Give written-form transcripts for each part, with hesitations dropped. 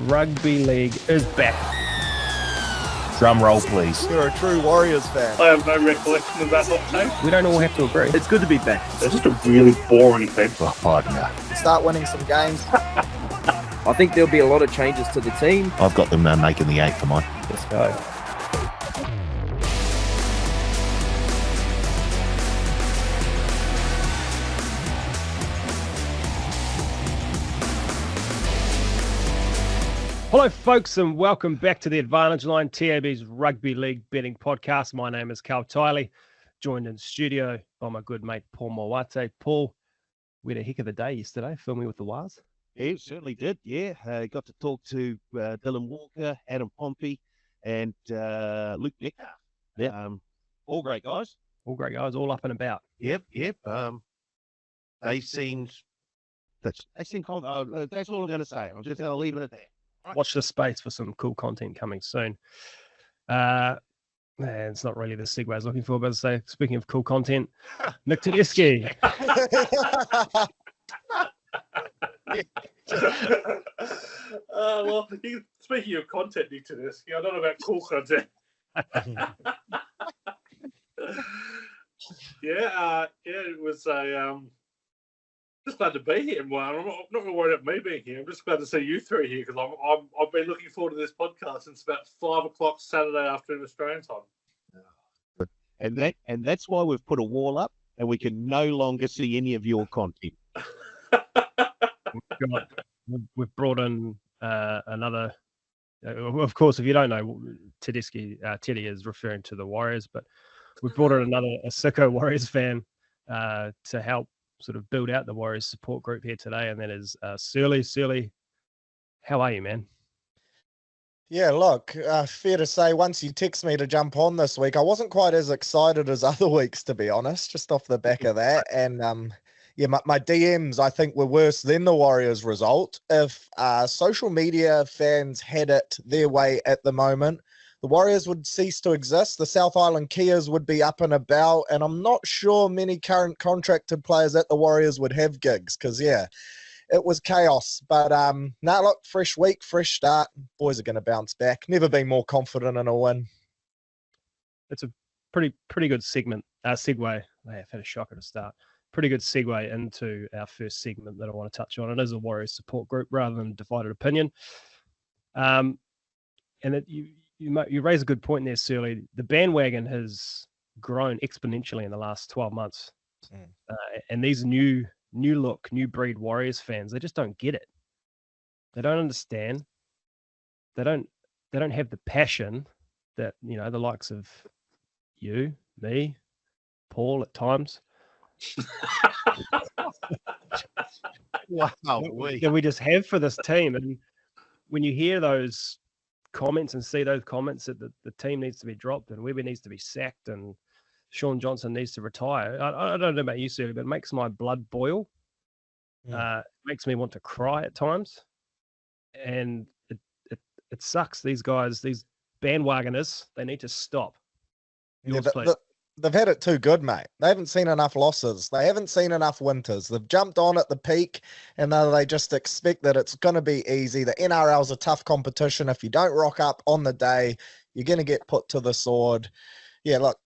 Rugby League is back. Drum roll, please. You're a true Warriors fan. I have no recollection of that hot take. We don't all have to agree. It's good to be back. It's just a really boring thing. Oh, partner. Start winning some games. I think there'll be a lot of changes to the team. I've got them making the 8 for mine. Let's go. Hello, folks, and welcome back to the Advantage Line, TAB's Rugby League betting podcast. My name is Karl Teddy, joined in studio by my good mate Paul Mawate. Paul, we had a heck of a day yesterday filming with the Wires. Yeah, certainly did. Yeah, got to talk to Dylan Walker, Adam Pompey, and Luke Metcalf. Yeah, all great guys. All great guys, all up and about. Yep. They seemed. That's all I'm going to say. I'm just going to leave it at that. Watch this space for some cool content coming soon. It's not really the segue I was looking for, but say, speaking of cool content, Nick Tedeschi. Well, speaking of content, Nick Tedeschi, I don't know about cool content. It was a just glad to be here. Well, I'm not really worried about me being here. I'm just glad to see you three here because I've been looking forward to this podcast since about 5 o'clock Saturday afternoon Australian time. And that's why we've put a wall up, and we can no longer see any of your content. We've brought in another. Of course, if you don't know, Tedeschi, Teddy is referring to the Warriors, but we've brought in a sicko Warriors fan to help sort of build out the Warriors support group here today, and that is Searle. Searle, how are you, man? Yeah, look, fair to say, once you text me to jump on this week, I wasn't quite as excited as other weeks, to be honest, just off the back of that. And my DMs, I think, were worse than the Warriors result. If social media fans had it their way at the moment, the Warriors would cease to exist. The South Island Kias would be up and about, and I'm not sure many current contracted players at the Warriors would have gigs because, it was chaos. But, look, fresh week, fresh start. Boys are going to bounce back. Never been more confident in a win. It's a pretty good segue. I've had a shocker to start. Pretty good segue into our first segment that I want to touch on. It is a Warriors support group rather than divided opinion. You raise a good point there, Searle. The bandwagon has grown exponentially in the last 12 months. And these new look, new breed Warriors fans, they just don't get it. They don't understand. They don't have the passion that, the likes of you, me, Paul at times. Wow. That we just have for this team. And when you hear those comments and see those comments that the team needs to be dropped and Webber needs to be sacked and Sean Johnson needs to retire. I don't know about you, Searle, but it makes my blood boil. Makes me want to cry at times. And it sucks. These guys, these bandwagoners, they need to stop. They've had it too good, mate. They haven't seen enough losses. They haven't seen enough winters. They've jumped on at the peak, and now they just expect that it's going to be easy. The NRL is a tough competition. If you don't rock up on the day, you're going to get put to the sword. Yeah, look,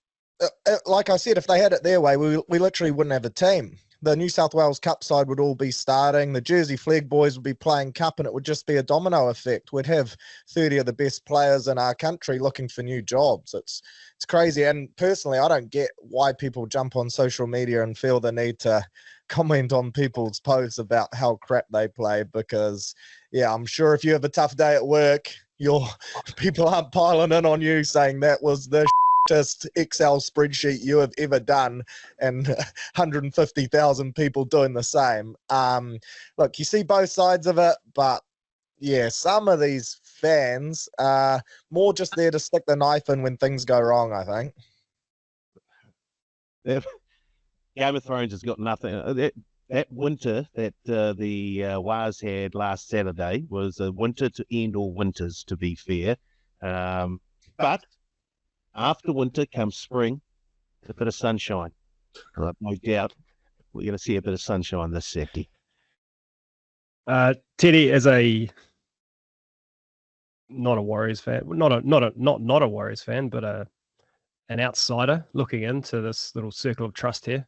like I said, if they had it their way, we literally wouldn't have a team. The New South Wales Cup side would all be starting. The Jersey Flag boys would be playing Cup, and it would just be a domino effect. We'd have 30 of the best players in our country looking for new jobs. It's crazy. And personally, I don't get why people jump on social media and feel the need to comment on people's posts about how crap they play because, I'm sure if you have a tough day at work, your people aren't piling in on you saying that was the Excel spreadsheet you have ever done and 150,000 people doing the same. Look, you see both sides of it, but some of these fans are more just there to stick the knife in when things go wrong, I think. Game of Thrones has got nothing. That winter that the Wars had last Saturday was a winter to end all winters, to be fair. But after winter comes spring, a bit of sunshine. No doubt we're going to see a bit of sunshine this Saturday. Teddy, as a not a Warriors fan, not a Warriors fan, but an outsider looking into this little circle of trust here.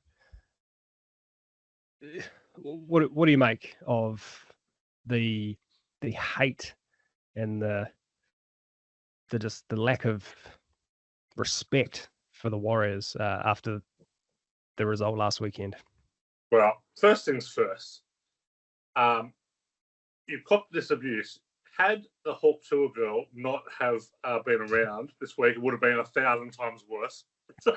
What do you make of the hate and the lack of respect for the Warriors after the result last weekend? Well, first things first. You copped this abuse. Had the Hawk Tour girl not have been around this week, it would have been 1,000 times worse. So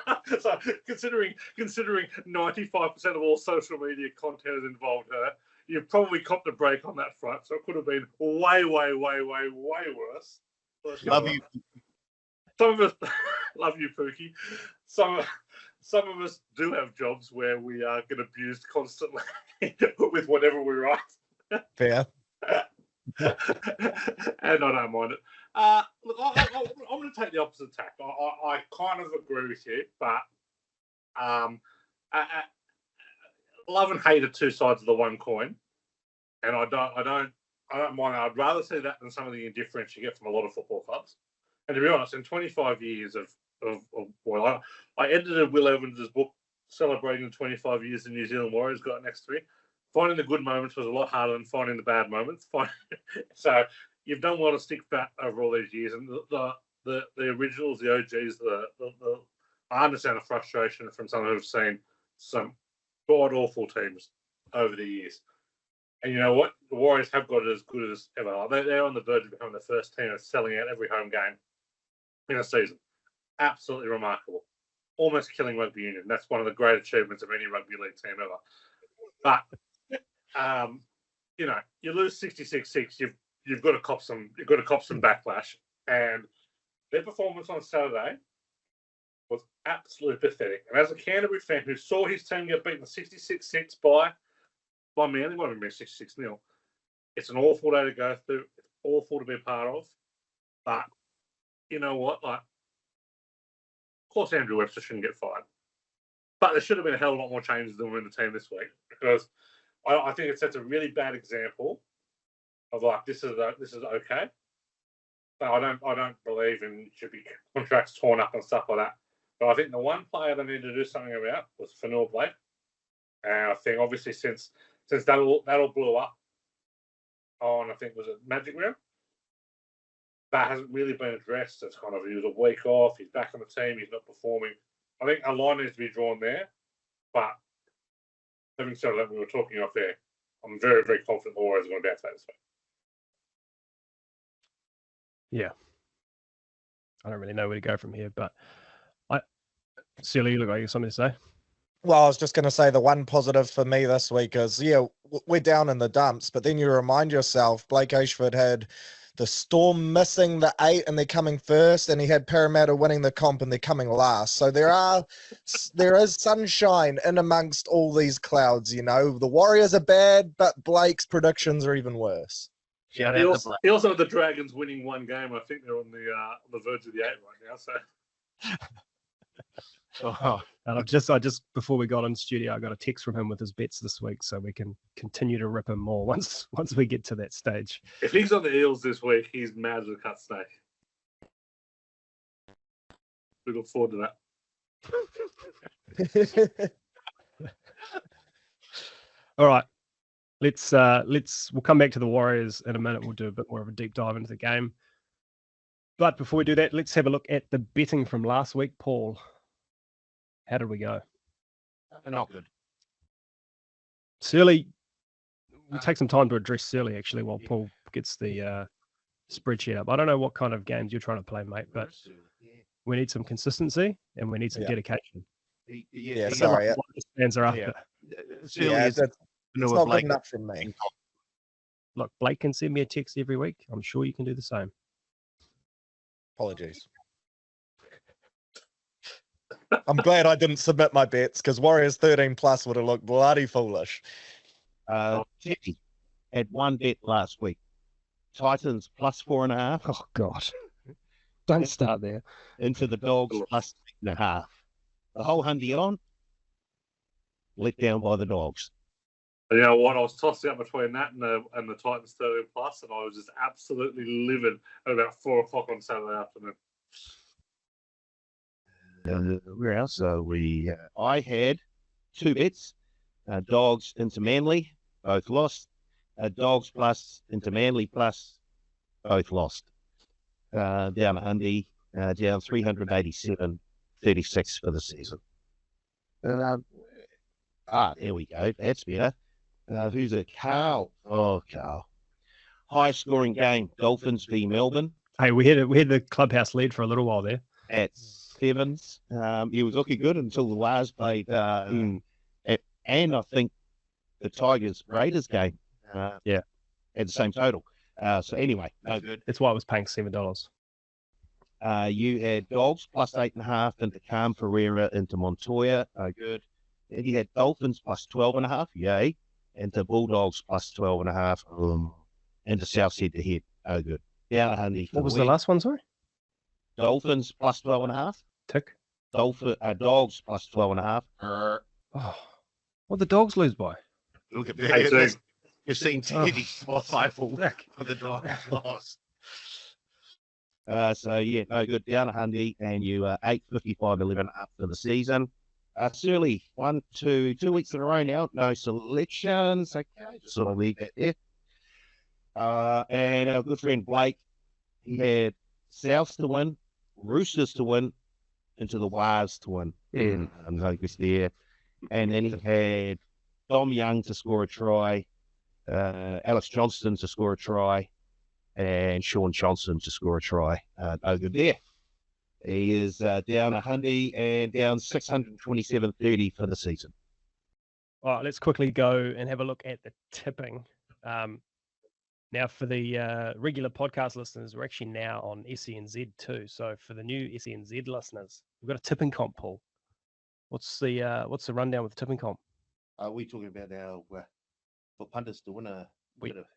considering 95% of all social media content has involved her, you've probably copped a break on that front. So it could have been way worse. Love you. Some of us love you, Pookie. Some of us do have jobs where we get abused constantly with whatever we write. Fair. And I don't mind it. Look, I'm going to take the opposite tack. I kind of agree with you, but love and hate are two sides of the one coin, and I don't mind. I'd rather see that than some of the indifference you get from a lot of football clubs. And to be honest, in 25 years I edited Will Evans' book celebrating the 25 years the New Zealand Warriors got next to me. Finding the good moments was a lot harder than finding the bad moments. So you've done well to stick fat over all these years, and the originals, the OGs, I understand the frustration from someone who've seen some god awful teams over the years. And you know what? The Warriors have got it as good as ever. They're on the verge of becoming the first team that's selling out every home game in a season. Absolutely remarkable. Almost killing rugby union. That's one of the great achievements of any rugby league team ever. But you lose 66-6. You've got to cop some backlash. And their performance on Saturday was absolutely pathetic. And as a Canterbury fan who saw his team get beaten 66-6 by Manly, it might have been 66-0. It's an awful day to go through. It's awful to be a part of. But you know what? Of course, Andrew Webster shouldn't get fired. But there should have been a hell of a lot more changes than were in the team this week, because I think it sets a really bad example of this is okay. But I don't believe in should be contracts torn up and stuff like that. But I think the one player they need to do something about was Fanua Blake. And I think obviously since that all blew up on, I think, was it Magic Round? That hasn't really been addressed. It's kind of, he was a week off, he's back on the team, he's not performing. I think a line needs to be drawn there. But having said that, we were talking off there, I'm very, very confident the Warriors are going to bounce back this week. Yeah. I don't really know where to go from here, but Searle, you look like you have something to say. Well, I was just going to say the one positive for me this week is, we're down in the dumps, but then you remind yourself, Blake Ashford had the Storm missing the 8 and they're coming first, and he had Parramatta winning the comp and they're coming last. So there is sunshine in amongst all these clouds, The Warriors are bad, but Blake's predictions are even worse. He also had the Dragons winning one game. I think they're on the verge of the 8 right now. So. And I just before we got in studio, I got a text from him with his bets this week, so we can continue to rip him more once we get to that stage. If he's on the Eels this week, he's mad as a cut snake. We look forward to that. All right, we'll come back to the Warriors in a minute. We'll do a bit more of a deep dive into the game, but before we do that, let's have a look at the betting from last week. Paul, how did we go? Not good. Searle, we'll take some time to address Searle actually while Paul gets the spreadsheet up. I don't know what kind of games you're trying to play, mate, but we need some consistency and we need some dedication. Yeah, sorry. Fans are after. It's not good enough from me. Look, Blake can send me a text every week. I'm sure you can do the same. Apologies. I'm glad I didn't submit my bets, because Warriors 13 plus would have looked bloody foolish. Teddy had one bet last week. Titans plus 4.5. Oh, God. Don't start there. Into the Dogs plus 8.5. The whole hundy on, let down by the Dogs. And you know what? I was tossing up between that and the Titans 13 plus, and I was just absolutely livid at about 4 o'clock on Saturday afternoon. Where else? So I had 2 bets: Dogs into Manly, both lost. Dogs plus into Manly plus, both lost. Down Hundy, down 387.36 for the season. There we go. That's better. Who's it? Karl. Oh, Karl. High scoring game. Dolphins v Melbourne. Hey, we had the clubhouse lead for a little while there. At 7s. He was looking good until the Wars played. And I think the Tigers Raiders game. At the same total. So anyway, no good. That's why I was paying $7. You had Dogs plus 8.5 into Calm Ferreira into Montoya. No good. And you had Dolphins plus 12.5. Yay. Into Bulldogs plus 12.5. Into Southside to head. No good. Down 100. What was the last one, sorry? Dolphins plus 12.5. Tick. Dogs plus 12.5. Oh, what the Dogs lose by? Look at Hey, that. You've seen Teddy fly for the Dogs lost. So yeah, no good. Down 100, and you 8.55.11 up for the season. Searle, 2 weeks in a row now, no selections. Okay, just sort of leave that there. And our good friend Blake, he had Souths to win, Roosters to win, into the Wars to win. And no good there. And then he had Dom Young to score a try, Alex Johnston to score a try, and Sean Johnson to score a try. No good there. He is down 100 and down 627.30 for the season. All right, let's quickly go and have a look at the tipping. Now, for the regular podcast listeners, we're actually now on SENZ too. So for the new SENZ listeners, we've got a tipping comp, Paul. What's the rundown with the tipping comp? Are we talking about our for punters to win a?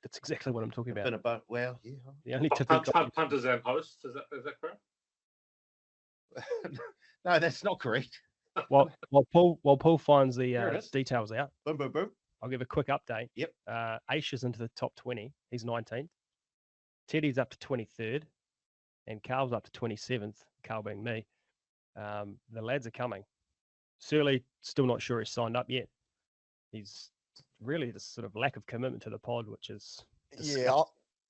That's exactly what I'm talking about. Well, yeah. The only tipping comp. Punters and hosts, is that correct? No, that's not correct. While Paul finds the details out, Boom, boom, boom. I'll give a quick update. Yep. Aish is into the top 20. He's 19th. Teddy's up to 23rd, and Carl's up to 27th. Carl being me. The lads are coming. Searle still not sure he's signed up yet. He's really this sort of lack of commitment to the pod, which is disgusting. Yeah.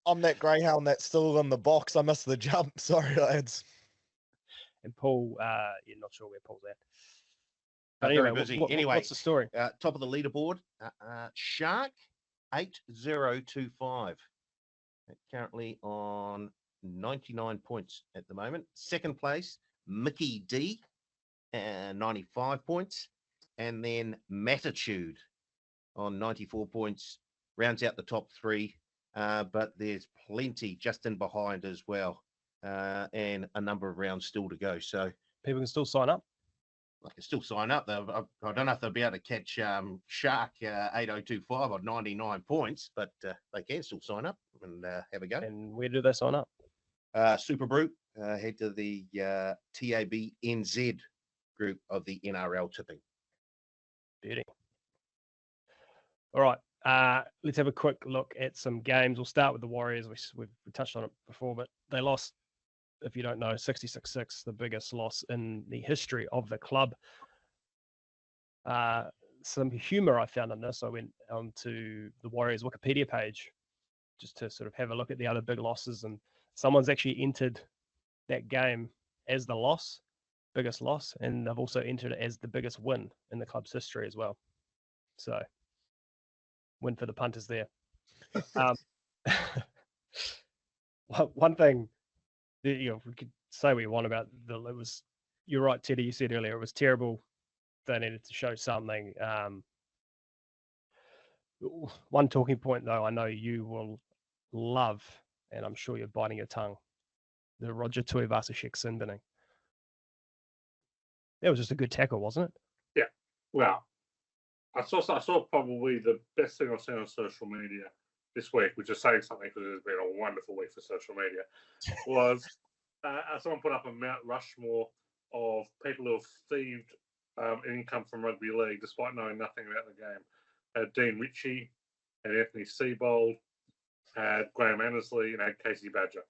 I'm that greyhound that's still in the box. I missed the jump. Sorry, lads. And Paul, you're not sure where Paul's at. But Very anyway, busy. Anyway, what's the story? Top of the leaderboard, Shark 8025. Currently on 99 points at the moment. Second place, Mickey D, 95 points. And then Matitude on 94 points. Rounds out the top 3. But there's plenty just in behind as well. And a number of rounds still to go. So People can still sign up. I can still sign up. I don't know if they'll be able to catch Shark 8025 on 99 points, but they can still sign up and have a go. And where do they sign up? Super Brew, head to the TAB NZ group of the NRL tipping. Beauty. All right. Let's have a quick look at some games. We'll start with the Warriors. We've touched on it before, but they lost, if you don't know, 66-6, the biggest loss in the history of the club. Some humor I found in this. I went onto the Warriors Wikipedia page just to sort of have a look at the other big losses, and someone's actually entered that game as the biggest loss, and they've also entered it as the biggest win in the club's history as well. So, win for the punters there. One thing, we could say what you want about you're right, Teddy, you said earlier, it was terrible. They needed to show something. One talking point, though, I know you will love, and I'm sure you're biting your tongue, the Roger Tuivasa-Sheck sin binning. That was just a good tackle, wasn't it? Yeah. Well, I saw probably the best thing I've seen on social media this week, which is saying something because it's been a wonderful week for social media, was someone put up a Mount Rushmore of people who have thieved income from rugby league despite knowing nothing about the game. had Dean Ritchie, had Anthony Seibold, had Graham Annesley, and had Casey Badger.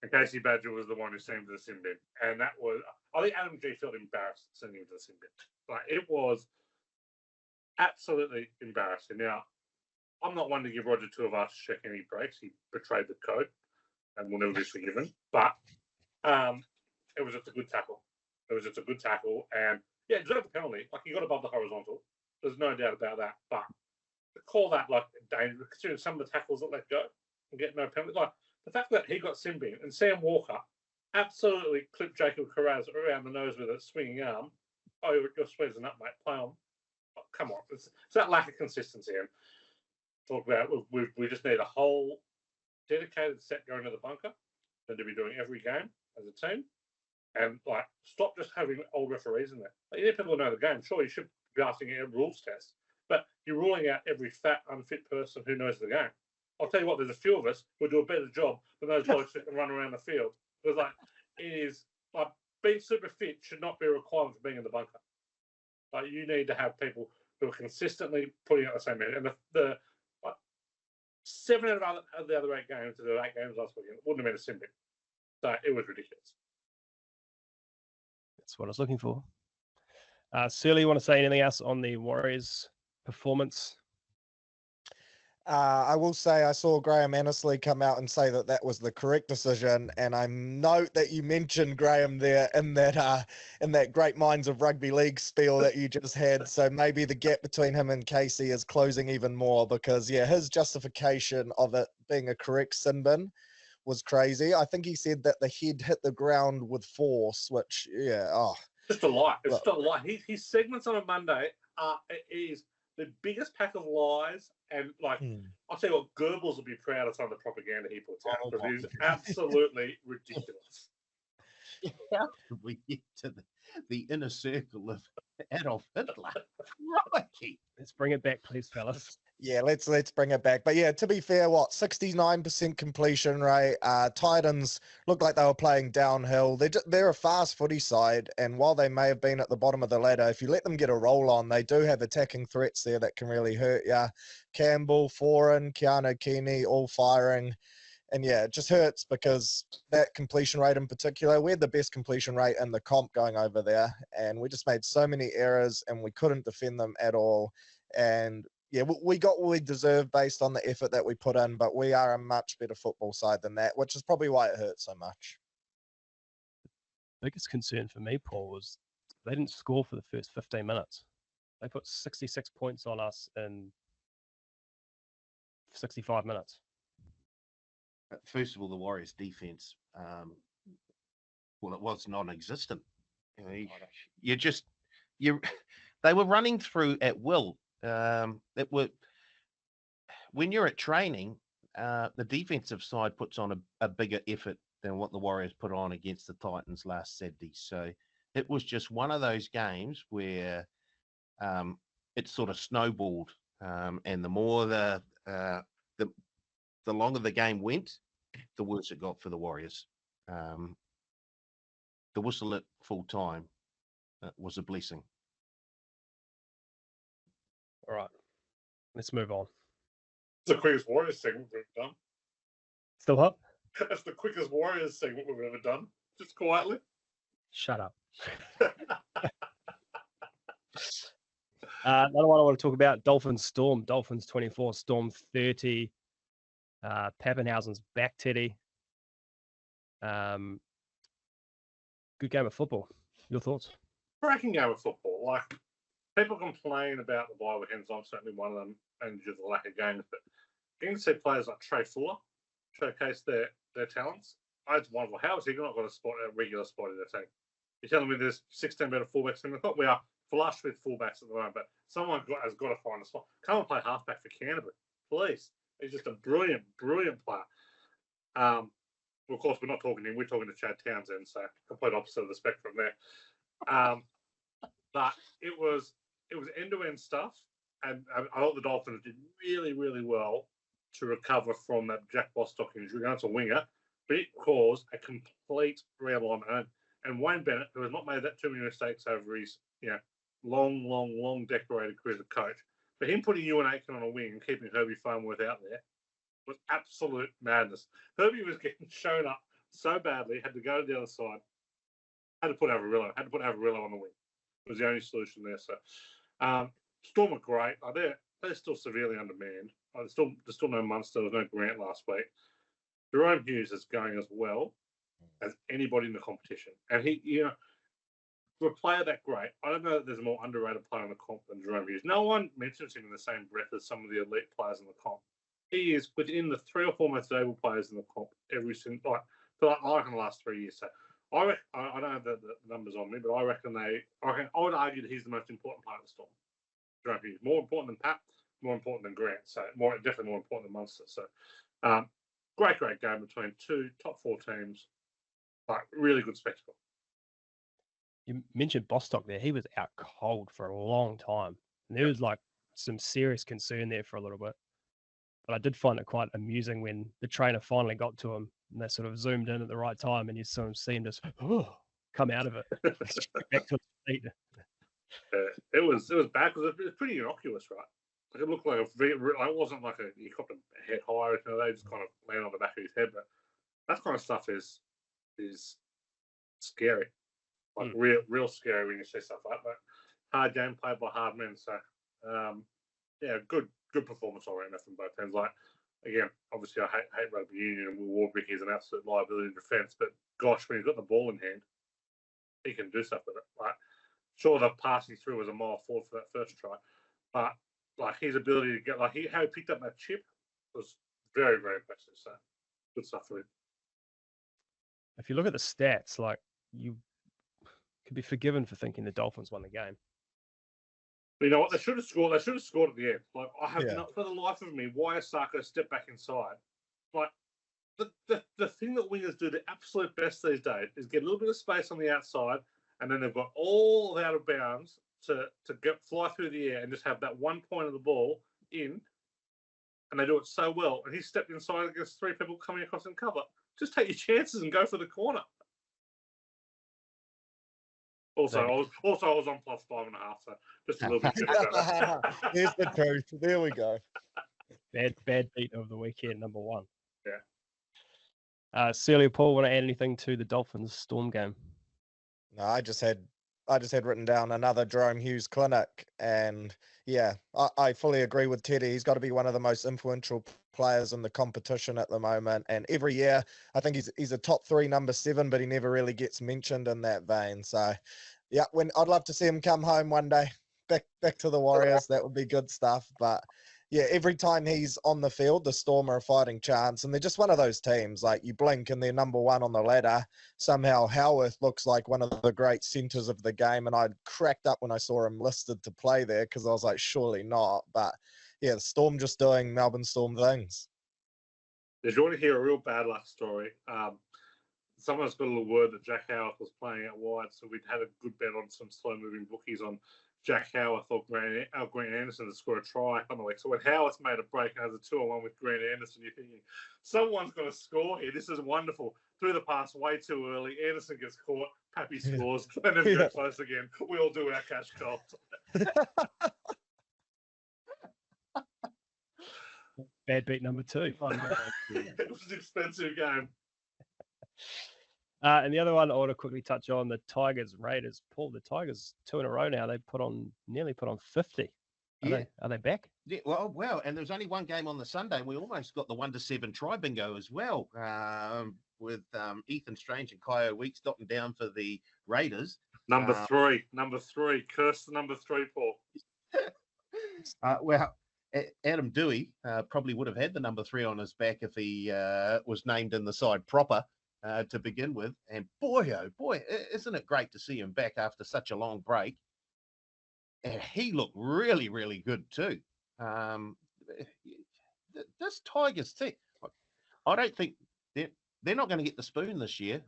And Casey Badger was the one who sent him to the sin bin. And that was, I think Adam G felt embarrassed sending him to the sin bin. Like, it was absolutely embarrassing. Now, I'm not one to give Roger Tuivasa-Sheck any breaks. He betrayed the code and will never be forgiven. But it was just a good tackle. It was just a good tackle. And, yeah, deserved the penalty. Like, he got above the horizontal. There's no doubt about that. But to call that, like, dangerous, considering some of the tackles that let go and get no penalty. Like, the fact that he got sin bin and Sam Walker absolutely clipped Jacob Carraz around the nose with a swinging arm. Oh, you're sweating up, mate. Play on. Oh, come on. It's that lack of consistency. And talk about we just need a whole dedicated set going to the bunker and to be doing every game as a team, and like stop just having old referees in there. Like, you need people to know the game. Sure, you should be asking a rules test, but you're ruling out every fat, unfit person who knows the game. I'll tell you what, there's a few of us who do a better job than those blokes that can run around the field. Because like it is like being super fit should not be a requirement for being in the bunker. Like, you need to have people who are consistently putting out the same minute. And the 7 out of the other 8 games, the 8 games last weekend, wouldn't have been a sin bin. So it was ridiculous. That's what I was looking for. Searle, you want to say anything else on the Warriors' performance? I will say I saw Graham Annesley come out and say that was the correct decision, and I note that you mentioned Graham there in that Great Minds of Rugby League spiel that you just had. So maybe the gap between him and Casey is closing even more, because yeah, his justification of it being a correct sin bin was crazy. I think he said that the head hit the ground with force, which just a lie. It's just a lie. His segments on a Monday is the biggest pack of lies, and like I'll tell you what, Goebbels will be proud of some of the propaganda he puts out, because it is absolutely ridiculous. How did we get to the inner circle of Adolf Hitler? Crikey. Let's bring it back, please, fellas. Yeah, let's bring it back. But yeah, to be fair, 69% completion rate. Titans looked like they were playing downhill. They're a fast footy side, and while they may have been at the bottom of the ladder, if you let them get a roll on, they do have attacking threats there that can really hurt you. Campbell, Foran, Keanu Keeney, all firing. And yeah, it just hurts because that completion rate in particular, we had the best completion rate in the comp going over there, and we just made so many errors and we couldn't defend them at all. And yeah, we got what we deserved based on the effort that we put in, but we are a much better football side than that, which is probably why it hurts so much. Biggest concern for me, Paul, was they didn't score for the first 15 minutes. They put 66 points on us in 65 minutes. First of all, the Warriors' defense, it was non-existent. They were running through at will. When you're at training, the defensive side puts on a bigger effort than what the Warriors put on against the Titans last Saturday. So it was just one of those games where it sort of snowballed, and the more the longer the game went, the worse it got for the Warriors. The whistle at full time was a blessing. All right, let's move on. It's the quickest Warriors segment we've ever done. Still up? That's the quickest Warriors segment we've ever done. Just quietly. Shut up. Another one I want to talk about, Dolphins Storm. Dolphins 24, Storm 30. Pappenhausen's back, Teddy. Good game of football. Your thoughts? Cracking game of football. Like, people complain about the bye weekends. I'm certainly one of them, and due to the lack of games. But getting to see players like Trey Fuller showcase their talents, it's wonderful. How has he not got a regular spot in their team? You're telling me there's 16 better fullbacks in the top? We are flush with fullbacks at the moment, but someone has got to find a spot. Come and play halfback for Canterbury, please. He's just a brilliant, brilliant player. Well, of course, we're not talking to him. We're talking to Chad Townsend, so complete opposite of the spectrum there. But it was end-to-end stuff, and I thought the Dolphins did really, really well to recover from that Jack Bostock injury. That's a winger, but it caused a complete realignment. And Wayne Bennett, who has not made that too many mistakes over his long decorated career as a coach, But him putting Ewan Aitken on a wing and keeping Herbie Farnworth out there was absolute madness. Herbie was getting shown up so badly, had to go to the other side, had to put Avarillo on the wing. It was the only solution there. So Storm are great. They're still severely undermanned. There's still no Munster. There's no Grant last week. Jerome Hughes is going as well as anybody in the competition. And he, for a player that great, I don't know that there's a more underrated player in the comp than Jerome Hughes. No one mentions him in the same breath as some of the elite players in the comp. He is within the 3 or 4 most valuable players in the comp every single, like in the last 3 years. So I don't have the numbers on me, but I would argue that he's the most important player of the Storm. Jerome Hughes, more important than Pat, more important than Grant, so definitely more important than Munster. So great game between 2 top 4 teams, really good spectacle. You mentioned Bostock there. He was out cold for a long time, and there was some serious concern there for a little bit. But I did find it quite amusing when the trainer finally got to him and they sort of zoomed in at the right time and you saw him see him just come out of it, back to his feet. It was bad because it was pretty innocuous, right? It looked like it wasn't like he copped a head high or anything. They just kind of landed on the back of his head. But that kind of stuff is scary, real scary when you see stuff like that. Hard game played by hard men. So good performance all around from both teams. Again, obviously I hate rugby union, and Will Warbrick is an absolute liability in defence. But gosh, when he's got the ball in hand, he can do stuff with it. Right? Sure, the passing through was a mile forward for that first try, but his ability to get how he picked up that chip was very, very impressive. So good stuff for him. If you look at the stats, you could be forgiven for thinking the Dolphins won the game. But you know what? They should have scored. They should have scored at the end. I have not for the life of me why Osako stepped back inside. The thing that wingers do the absolute best these days is get a little bit of space on the outside, and then they've got all out of bounds to fly through the air and just have that one point of the ball in, and they do it so well. And he stepped inside against 3 people coming across in cover. Just take your chances and go for the corner. Also, I was on +5.5, so just a little bit. Here's the truth. There we go. Bad beat of the weekend, number 1. Yeah. Searle, Paul, want to add anything to the Dolphins Storm game? No, I just had written down another Jerome Hughes clinic, and I fully agree with Teddy. He's got to be one of the most influential players in the competition at the moment, and every year I think he's a top 3 number 7, but he never really gets mentioned in that vein. So when I'd love to see him come home one day, back to the Warriors. That would be good stuff. But every time he's on the field, the Storm are a fighting chance, and they're just one of those teams. You blink and they're number 1 on the ladder. Somehow Howarth looks like one of the great centres of the game, and I cracked up when I saw him listed to play there because I was like, surely not. But the Storm just doing Melbourne Storm things. If you want to hear a real bad luck story, someone's got a little word that Jack Howarth was playing out wide, so we'd had a good bet on some slow-moving bookies on Jack Howarth or Grant Anderson to score a try on the week. So when Howarth made a break and has a 2-on-1 with Grant Anderson, you're thinking, someone's going to score here. This is wonderful. Threw the pass way too early. Anderson gets caught. Pappy scores. They never go close again. We all do our cash calls. Bad beat number 2. It was an expensive game. And the other one I want to quickly touch on, the Tigers Raiders. Paul, the Tigers 2 in a row now. They nearly put on 50. Are they back? Yeah, well, and there's only one game on the Sunday. We almost got the 1-7 try bingo as well, with Ethan Strange and Kyo Weeks dropping down for the Raiders. Number 3. Curse the number 3, Paul. Adam Dewey probably would have had the number 3 on his back if he was named in the side proper to begin with. And boy, oh boy, isn't it great to see him back after such a long break? And he looked really, really good too. This Tigers thing, I don't think they're not going to get the spoon this year.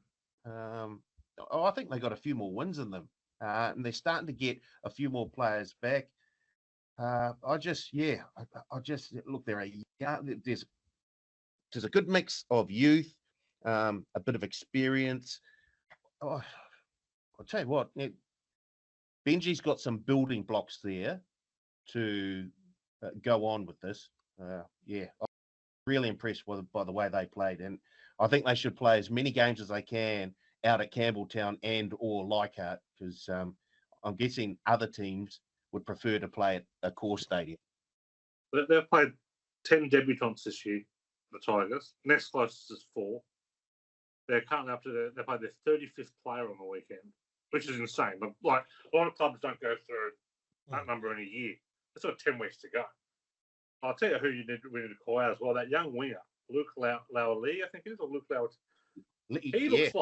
I think they got a few more wins in them, and they're starting to get a few more players back. I just look. There's a good mix of youth, a bit of experience. I'll tell you what, Benji's got some building blocks there to go on with this. Yeah, I'm really impressed by the way they played, and I think they should play as many games as they can out at Campbelltown and or Leichhardt, because I'm guessing other teams would prefer to play at a core stadium. They've played 10 debutants this year, the Tigers. Next closest is 4. They're currently up to they played their 35th player on the weekend, which is insane. But like a lot of clubs don't go through that number in a year. It's got 10 weeks to go. I'll tell you who we need to call out as well. That young winger, Luke Lauerlee, I think it is, or Luke Lauer. He looks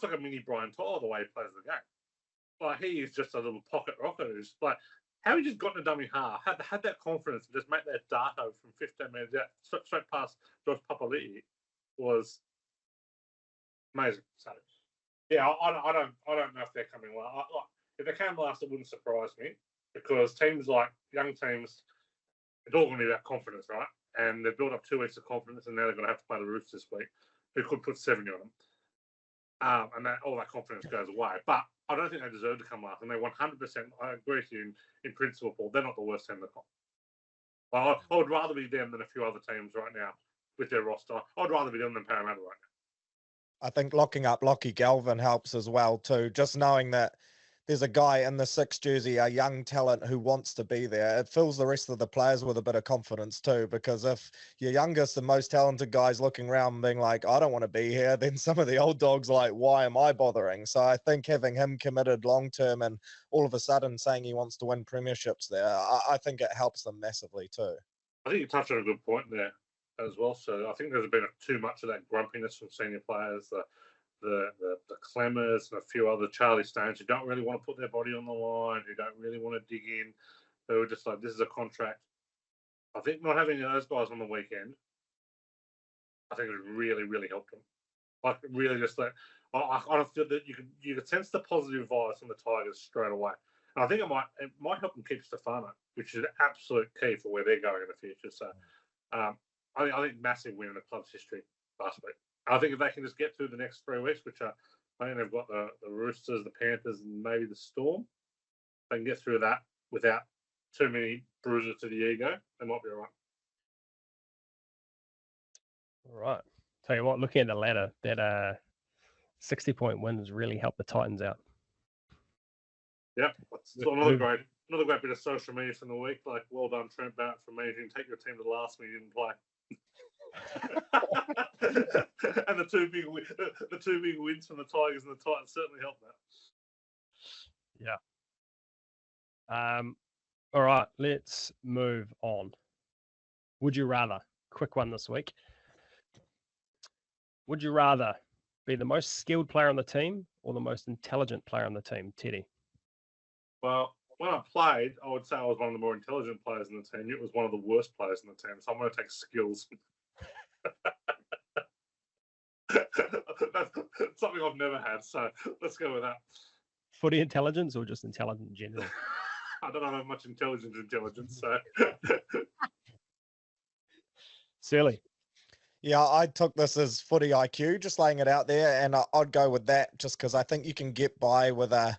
like a mini Brian Tyler the way he plays the game. Like he is just a little pocket rocket who's like how he just got in a dummy half, had that confidence, and just make that dart over from 15 meters out straight past Josh Papali'i was amazing. So yeah, I don't know if they're coming well. If they came last, it wouldn't surprise me because teams like young teams, it's all going to be about confidence, right? And they've built up 2 weeks of confidence, and now they're going to have to play the Roofs this week, who could put 70 on them. And all that confidence goes away. But I don't think they deserve to come last. And they 100%, I agree with you in principle, Paul, they're not the worst team in the comp. I would rather be them than a few other teams right now with their roster. I'd rather be them than Parramatta right now. I think locking up Lockie Galvin helps as well too. Just knowing that there's a guy in the 6 jersey, a young talent who wants to be there. It fills the rest of the players with a bit of confidence too, because if your youngest and most talented guy's looking around being like, I don't want to be here, then some of the old dogs are like, why am I bothering? So I think having him committed long-term and all of a sudden saying he wants to win premierships there, I think it helps them massively too. I think you touched on a good point there as well. So I think there's been too much of that grumpiness from senior players, the Clemmers and a few other Charlie Stones who don't really want to put their body on the line, who don't really want to dig in, who are just like, this is a contract. I think not having those guys on the weekend, I think it really, really helped them. Like, really just like, I feel that you could sense the positive vibes from the Tigers straight away. And I think it might help them keep Stefano, which is an absolute key for where they're going in the future. So I think massive win in the club's history last week. I think if they can just get through the next 3 weeks, which I think they've got the Roosters, the Panthers, and maybe the Storm, they can get through that without too many bruises to the ego, they might be all right. All right. Tell you what, looking at the ladder, that 60-point win has really helped the Titans out. Yeah, another great bit of social media from the week. Like, well done, Trent Barrett, for managing to take your team to the last when you didn't play. And the two big wins from the Tigers and the Titans certainly helped that. Yeah. All right, let's move on. Would you rather? Quick one this week. Would you rather be the most skilled player on the team or the most intelligent player on the team, Teddy? Well, when I played, I would say I was one of the more intelligent players in the team. It was one of the worst players in the team, so I'm going to take skills. That's something I've never had, so let's go with that. Footy intelligence or just intelligent in general? I don't have much intelligence, so. Searle. Yeah, I took this as footy IQ, just laying it out there, and I'd go with that just because I think you can get by with a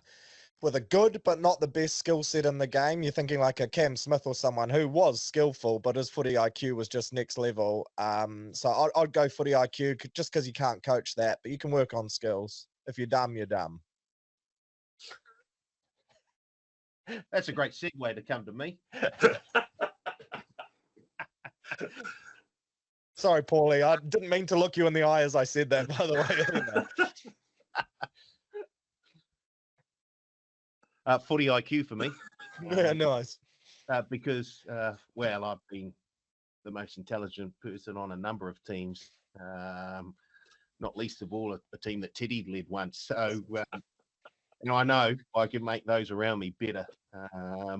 good but not the best skill set in the game. You're thinking like a Cam Smith or someone who was skillful, but his footy IQ was just next level. So I'd go footy IQ just because you can't coach that, but you can work on skills. If you're dumb, you're dumb. That's a great segue to come to me. Sorry, Paulie. I didn't mean to look you in the eye as I said that, by the way. Footy IQ for me. Yeah, nice. Because, well, I've been the most intelligent person on a number of teams, not least of all a team that Teddy led once. So, I know I can make those around me better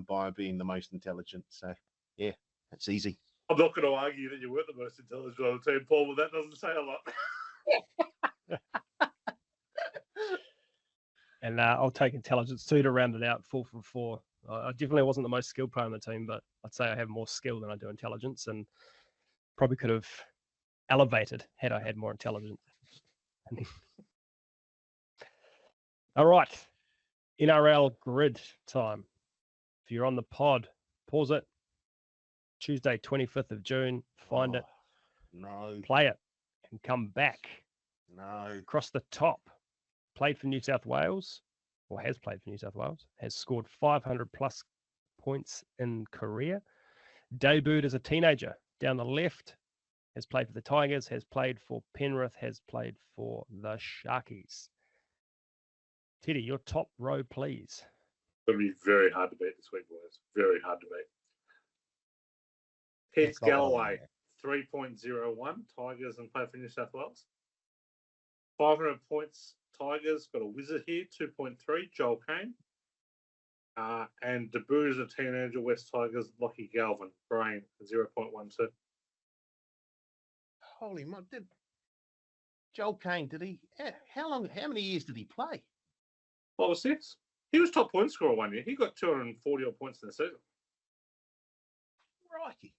by being the most intelligent. So, yeah, that's easy. I'm not going to argue that you weren't the most intelligent on the team, Paul, but that doesn't say a lot. And I'll take intelligence too to round it out, 4 from 4. I definitely wasn't the most skilled player on the team, but I'd say I have more skill than I do intelligence, and probably could have elevated had I had more intelligence. All right, NRL grid time. If you're on the pod, pause it, Tuesday, 25th of June. Find it, No, play it, and come back. no. Across the top. Played for New South Wales, or has played for New South Wales. Has scored 500 plus points in career. Debuted as a teenager. Down the left. Has played for the Tigers. Has played for Penrith. Has played for the Sharkies. Teddy, your top row, please. It's going to be very hard to beat this week, boys. Very hard to beat. Heath Galloway, 3.01. Tigers and played for New South Wales. 500 points. Tigers got a wizard here, 2.3. Joel Kane. And debut as a teenager, West Tigers, Lockie Galvin, Brain, 0.12. Holy moly! Did Joel Kane? Did he? How many years did he play? 5 or 6. He was top point scorer one year. He got 240 odd points in the season. Crikey!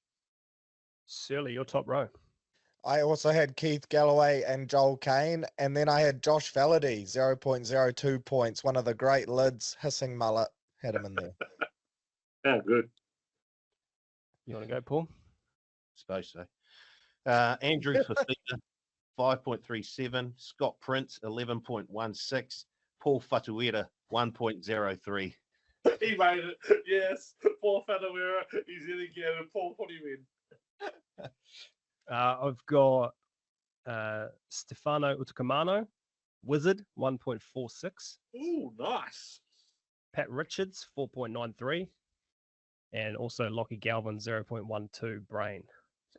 Searle, your top row. I also had Keith Galloway and Joel Kane, and then I had Josh Valladay, 0.02 points. One of the great lids, hissing mullet, had him in there. Yeah, good. You want to go, Paul? Suppose so. Andrew Fafita, 5.37. Scott Prince, 11.16. Paul Fatuera, 1.03. He made it. Yes. Paul Fatuera, he's in again, and Paul put him in. I've got Stefano Utokumano, Wizard, 1.46. Ooh, nice. Pat Richards, 4.93. And also Lockie Galvin, 0.12 Brain.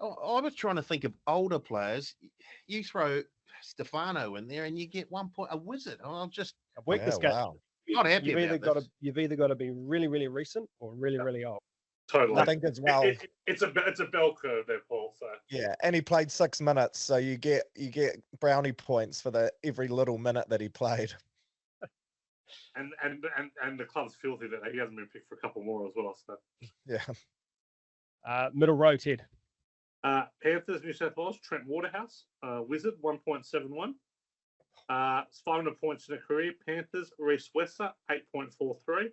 I was trying to think of older players. You throw Stefano in there and you get 1 point. A Wizard. I've worked this game. Wow. not happy You've either got to be really, really recent or really, really old. Totally. I think as well. It's a bell curve there, Paul. So Yeah, and he played 6 minutes, so you get brownie points for every little minute that he played. and the club's filthy that he hasn't been picked for a couple more as well. So Yeah. Middle row, Ted. Panthers, New South Wales, Trent Waterhouse, Wizard, 1.71. 500 points in a career. Panthers, Reece Wesser, 8.43.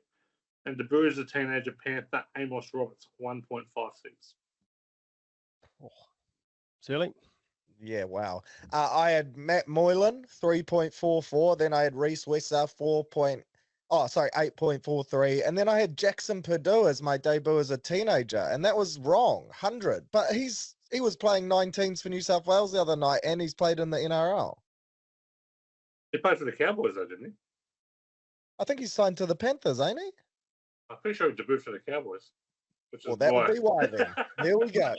And debut as a teenager Panther, Amos Roberts, 1.56. Searle? Yeah, wow. I had Matt Moylan, 3.44. Then I had Reece Wesser, 8.43. And then I had Jackson Purdue as my debut as a teenager. And that was wrong, 100. But he was playing 19s for New South Wales the other night, and he's played in the NRL. He played for the Cowboys, though, didn't he? I think he's signed to the Panthers, ain't he? I'm pretty sure he debuted for the Cowboys. Well, that would be why then. There we go.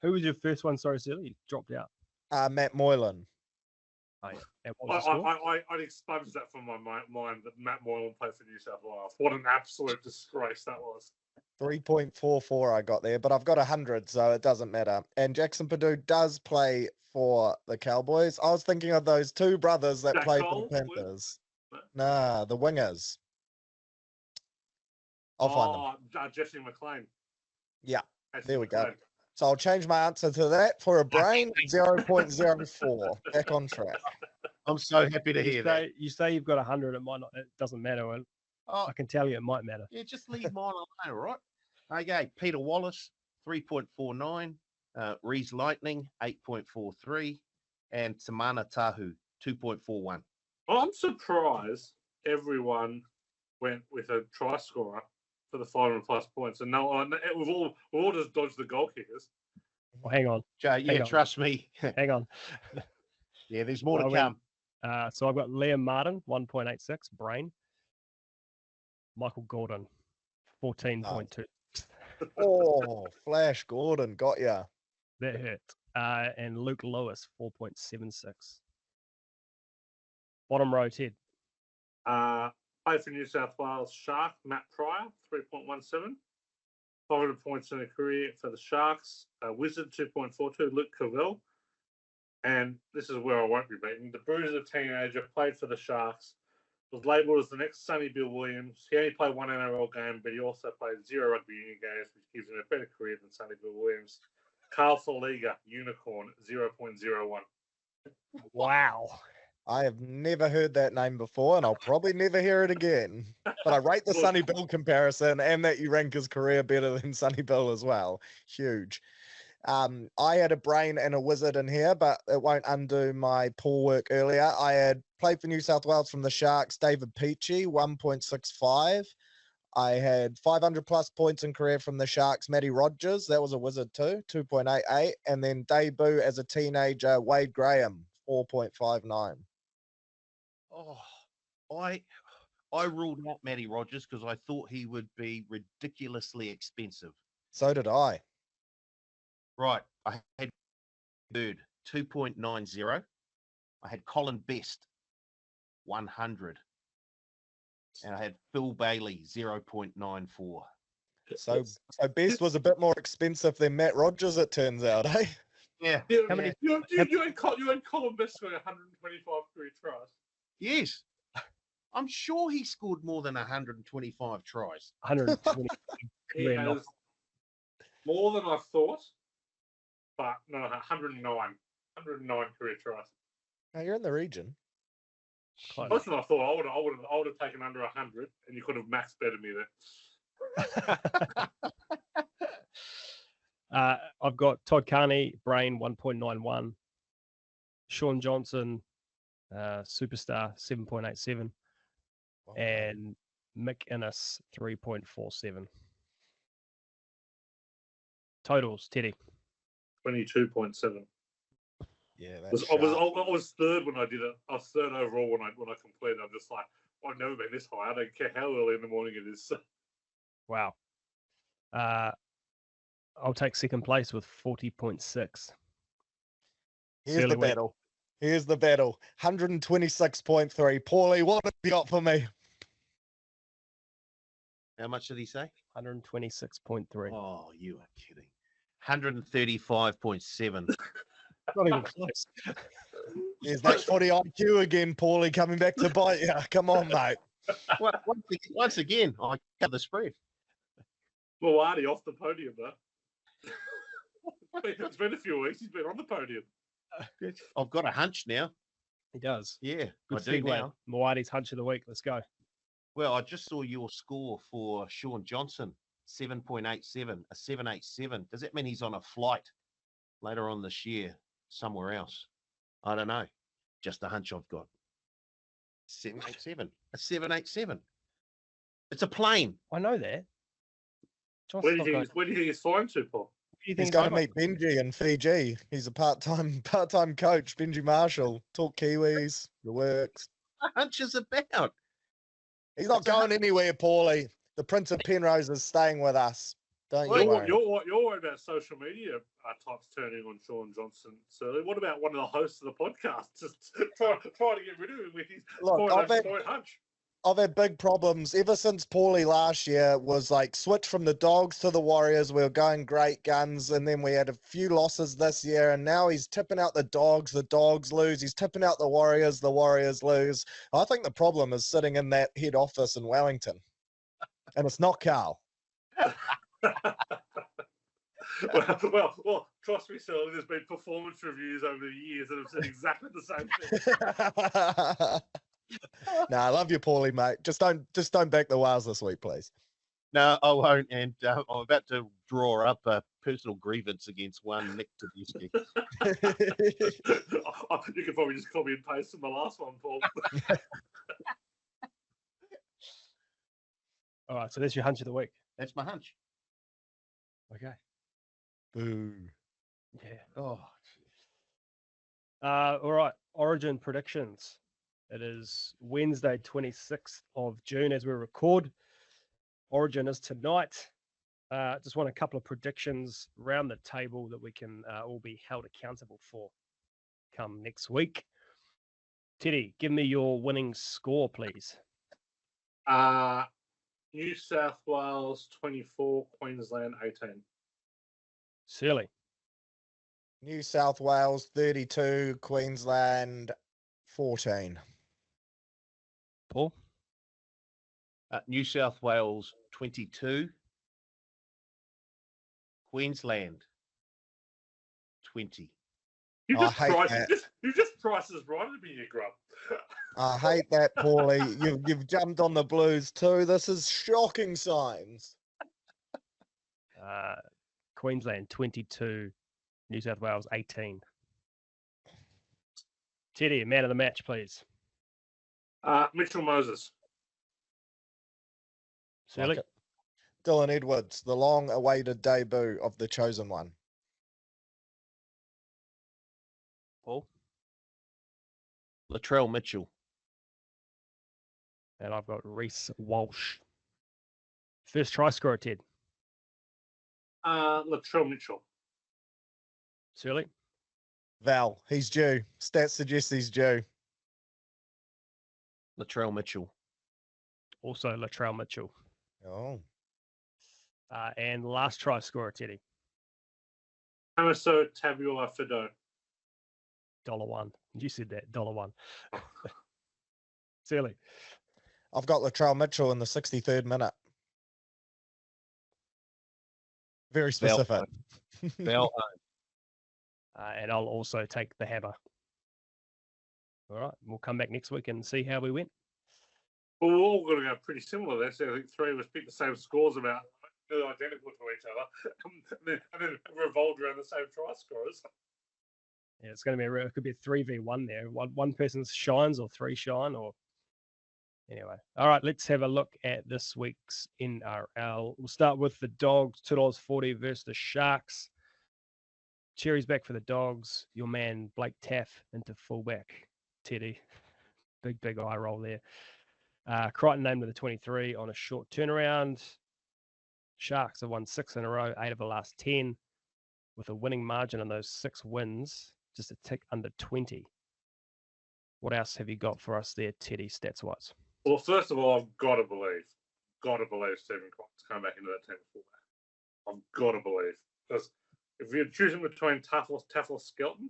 Who was your first one? Sorry, Searle, you dropped out. Matt Moylan. Oh, yeah. And what was the score? I'd expunged that from my mind that Matt Moylan played for New South Wales. What an absolute disgrace that was. 3.44 I got there, but I've got 100, so it doesn't matter. And Jackson Purdue does play for the Cowboys. I was thinking of those two brothers that Jack played Cole, for the Panthers. Nah, the wingers. I'll find them. Jesse McLean. Yeah, Jesse there we go. McLean. So I'll change my answer to that for a brain, 0.04. Back on track. I'm so happy to hear that. You say you've got 100. It doesn't matter. I can tell you it might matter. Yeah, just leave mine alone, all right? Okay, Peter Wallace, 3.49. Rees Lightning, 8.43. And Samana Tahu, 2.41. I'm surprised everyone went with a try scorer for the 500 plus points, and we've all just dodged the goal kickers. Well, hang on. Jay, yeah, trust me. Hang on. Yeah, there's more to come. So I've got Liam Martin, 1.86, Brain. Michael Gordon, 14.2. Oh, Flash Gordon, got ya. That hurt. And Luke Lewis, 4.76. Bottom row, Ted. Played for New South Wales Shark, Matt Pryor, 3.17. 500 points in a career for the Sharks. Wizard, 2.42. Luke Cavell. And this is where I won't be beaten. The Bruiser teenager played for the Sharks. Was labelled as the next Sonny Bill Williams. He only played one NRL game, but he also played 0 rugby union games, which gives him a better career than Sonny Bill Williams. Carl Faliga, Unicorn, 0.01. Wow. I have never heard that name before, and I'll probably never hear it again. But I rate the Sonny Bill comparison and that you rank his career better than Sonny Bill as well. Huge. I had a brain and a wizard in here, but it won't undo my poor work earlier. I had played for New South Wales from the Sharks, David Peachy, 1.65. I had 500 plus points in career from the Sharks, Matty Rogers. That was a wizard too, 2.88. And then debut as a teenager, Wade Graham, 4.59. Oh, I ruled out Matty Rogers because I thought he would be ridiculously expensive. So did I. Right. I had Bird 2.90. I had Colin Best 100. And I had Phil Bailey 0.94. So Best was a bit more expensive than Matt Rogers, it turns out, eh? Yeah. How many? You and Colin Best got 125 career tries. Yes. I'm sure he scored more than 125 tries. 120. He has more than I thought, but no, 109. 109 career tries. Now you're in the region. Close than I thought. I would have taken under 100, and you could have max betted me there. I've got Todd Carney, Brain 1.91, Sean Johnson, Superstar 7.87, and Mick Innes 3.47. Totals, Teddy. 22.7. Yeah, I was third when I did it. I was third overall when I completed. I'm just like, I've never been this high. I don't care how early in the morning it is. Wow. I'll take second place with 40.6. Here's the battle. Here's the battle. 126.3. Paulie, what have you got for me? How much did he say? 126.3. Oh, you are kidding. 135.7. Not even close. There's that 40 IQ again, Paulie, coming back to bite you. Come on, mate. Once again, I cut the spread. Moati off the podium, though. It's been a few weeks. He's been on the podium. I've got a hunch now. He does. Yeah, Good I do segue. now. Moati's hunch of the week. Let's go. Well, I just saw your score for Sean Johnson, 7.87, a 787. Does that mean he's on a flight later on this year somewhere else? I don't know. Just a hunch I've got. 787, a 787. It's a plane. I know that. Where do you think he's flying to, Paul? He's going to meet Benji in Fiji. He's a part-time coach, Benji Marshall. Talk Kiwis, the works. A hunch is about. He's not going anywhere, Paulie. The Prince of Penrose is staying with us. Don't you worry. You're worried about social media types turning on Sean Johnson. So what about one of the hosts of the podcast? Just trying to get rid of him with his point hunch. I've had big problems ever since Paulie last year was like switch from the Dogs to the Warriors. We were going great guns, and then we had a few losses this year, and now he's tipping out the Dogs lose. He's tipping out the Warriors lose. I think the problem is sitting in that head office in Wellington, and it's not Karl. Well, trust me, Searle, there's been performance reviews over the years that have said exactly the same thing. No, I love you, Paulie, mate. Just don't back the Wales this week, please. No, I won't. And I'm about to draw up a personal grievance against one Nick Tedeschi. You could probably just copy and paste from the last one, Paul. All right, so that's your hunch of the week. That's my hunch. Okay. Boo. Yeah. Oh. All right. Origin predictions. It is Wednesday, 26th of June as we record. Origin is tonight. Just want a couple of predictions around the table that we can all be held accountable for come next week. Teddy, give me your winning score, please. New South Wales 24, Queensland 18. Searle. New South Wales 32, Queensland 14. Paul. New South Wales 22, Queensland 20. You I just hate price, that. you just prices right to be your grub. I hate that, Paulie. You've jumped on the Blues too. This is shocking signs. Queensland 22, New South Wales 18. Teddy, man of the match, please. Mitchell Moses. Searle? Like it. Dylan Edwards, the long-awaited debut of the chosen one. Paul? Latrell Mitchell. And I've got Reese Walsh. First try scorer, Ted. Latrell Mitchell. Searle? Val, he's due. Stats suggest he's due. Latrell Mitchell. Also Latrell Mitchell. Oh. And last try scorer, Teddy. Amaso Tabula Fido. $1. You said that, $1. Searle? I've got Latrell Mitchell in the 63rd minute. Very specific. Bell. And I'll also take the hammer. All right, we'll come back next week and see how we went. Well, we're all going to go pretty similar there. So I think three of us picked the same scores about identical to each other, and then revolved around the same try scorers. Yeah, it's going to be it could be a 3v1 there. One person shines or three shine or anyway. All right, let's have a look at this week's NRL. We'll start with the Dogs, $2.40 versus the Sharks. Cherry's back for the Dogs. Your man Blake Taff into fullback. Teddy, big eye roll there. Crichton named to the 23 on a short turnaround. Sharks have won 6 in a row, 8 of the last 10, with a winning margin on those 6 wins, just a tick under 20. What else have you got for us there, Teddy, stats-wise? Well, first of all, I've got to believe Stephen Crichton's come back into that team fullback. I've got to believe. Because if you're choosing between Taffel, Skelton,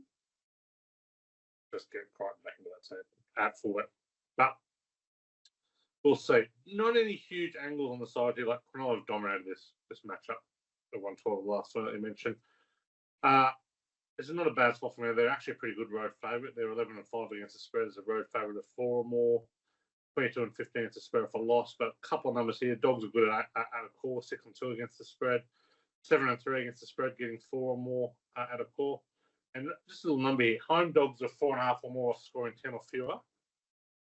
just get Crichton back into that team at fullback. But we'll see. Not any huge angles on the side here. Like Cronulla have dominated this matchup. The 112 last one that you mentioned. This is not a bad spot for me. They're actually a pretty good road favourite. They're 11-5 against the spread as a road favourite of 4 or more. 22-15 against the spread for loss. But a couple of numbers here. Dogs are good at a core. 6-2 against the spread. 7-3 against the spread, getting 4 or more at a core. And just a little number here. Home Dogs are 4.5 or more, scoring 10 or fewer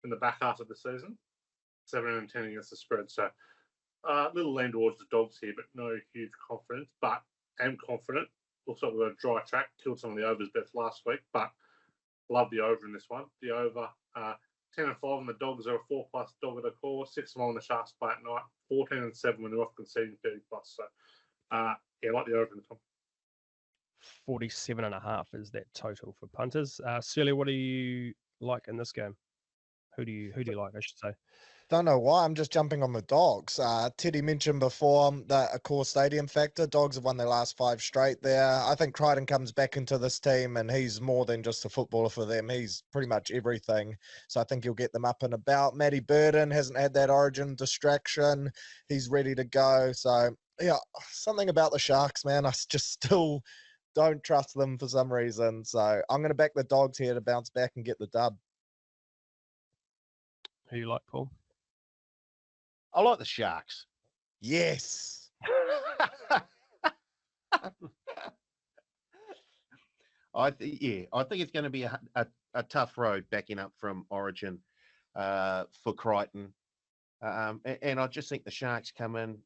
in the back half of the season. 7-10 against the spread. So little lean towards the Dogs here, but no huge confidence. But am confident. Looks like we've got a dry track. Killed some of the overs bets last week, but love the over in this one. The over 10-5 and the Dogs are a 4+ dog at a core. 6-1 on the Sharks play at night. 14-7 when they're off conceding 30+. So yeah, I like the over in this one. 47.5 is that total for punters. Searle, what do you like in this game? Who do you like, I should say? Don't know why. I'm just jumping on the Dogs. Teddy mentioned before that a core stadium factor. Dogs have won their last 5 straight there. I think Crichton comes back into this team and he's more than just a footballer for them. He's pretty much everything. So I think he'll get them up and about. Matty Burden hasn't had that origin distraction. He's ready to go. So yeah, something about the Sharks, man. I just still don't trust them for some reason. So I'm going to back the Dogs here to bounce back and get the dub. Who you like, Paul? I like the Sharks. Yes. I think it's going to be a tough road backing up from Origin for Crichton. And I just think the Sharks come in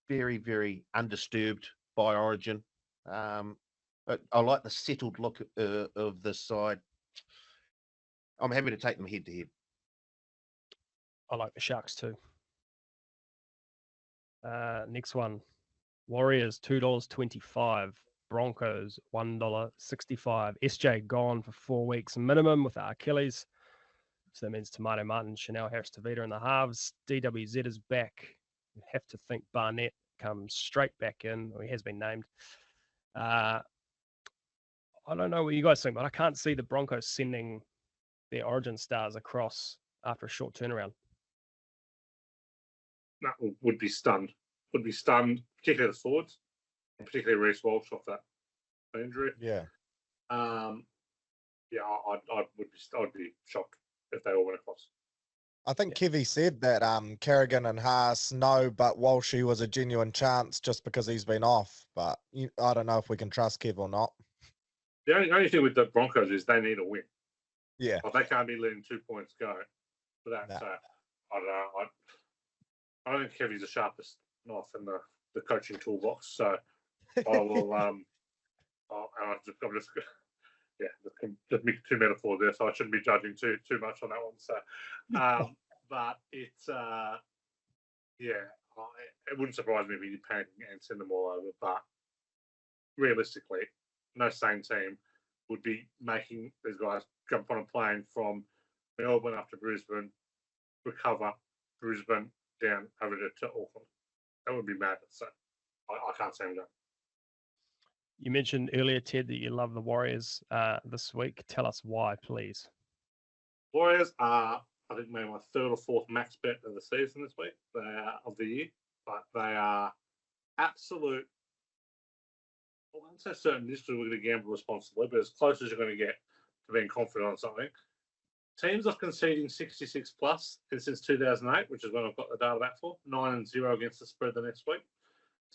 very, very undisturbed by Origin. But I like the settled look of this side. I'm happy to take them head to head. I like the Sharks too. Next one. Warriors, $2.25. Broncos, $1.65. SJ gone for 4 weeks minimum with Achilles. So that means Tomato Martin, Chanel Harris-Tavita in the halves. DWZ is back. You have to think Barnett comes straight back in, or he has been named. I don't know what you guys think, but I can't see the Broncos sending their Origin stars across after a short turnaround. That would be stunned. Would be stunned, particularly the forwards, and particularly Reece Walsh off that injury. Yeah. yeah, I'd be shocked if they all went across. I think Kevy said that Kerrigan and Haas no, but Walshy was a genuine chance just because he's been off. But I don't know if we can trust Kev or not. The only thing with the Broncos is they need a win. Yeah. Like, they can't be letting 2 points go for that. No. So I don't know. I don't think Kevy's the sharpest knife in the coaching toolbox. So I will. I'm just two metaphors there, so I shouldn't be judging too much on that one. So, but it's it wouldn't surprise me if he did panic and send them all over. But realistically, no sane team would be making these guys jump on a plane from Melbourne up to Brisbane, recover, Brisbane down over to Auckland. That would be madness. So I can't see him going. You mentioned earlier, Ted, that you love the Warriors this week. Tell us why, please. Warriors are, I think, maybe my third or fourth max bet of the season this week, of the year. But they are absolute. I won't say certain this because we're going to gamble responsibly, but as close as you're going to get to being confident on something. Teams are conceding 66 plus since 2008, which is when I've got the data back for. 9-0 against the spread the next week.